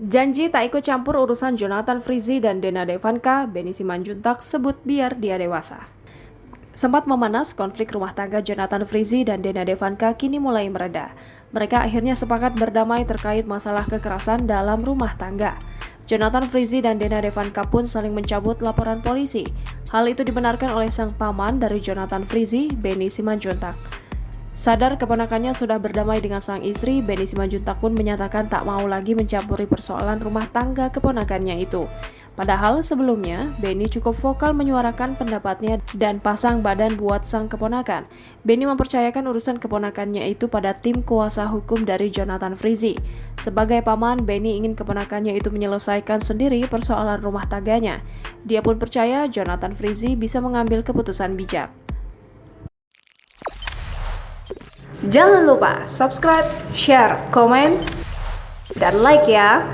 Janji tak ikut campur urusan Jonathan Frizzy dan Dena Devanka, Benny Simanjuntak sebut biar dia dewasa. Sempat memanas, konflik rumah tangga Jonathan Frizzy dan Dena Devanka kini mulai mereda. Mereka akhirnya sepakat berdamai terkait masalah kekerasan dalam rumah tangga. Jonathan Frizzy dan Dena Devanka pun saling mencabut laporan polisi. Hal itu dibenarkan oleh sang paman dari Jonathan Frizzy, Benny Simanjuntak. Sadar keponakannya sudah berdamai dengan sang istri, Benny Simanjuntak pun menyatakan tak mau lagi mencampuri persoalan rumah tangga keponakannya itu. Padahal sebelumnya, Benny cukup vokal menyuarakan pendapatnya dan pasang badan buat sang keponakan. Benny mempercayakan urusan keponakannya itu pada tim kuasa hukum dari Jonathan Frizzy. Sebagai paman, Benny ingin keponakannya itu menyelesaikan sendiri persoalan rumah tangganya. Dia pun percaya Jonathan Frizzy bisa mengambil keputusan bijak. Jangan lupa subscribe, share, komen, dan like ya!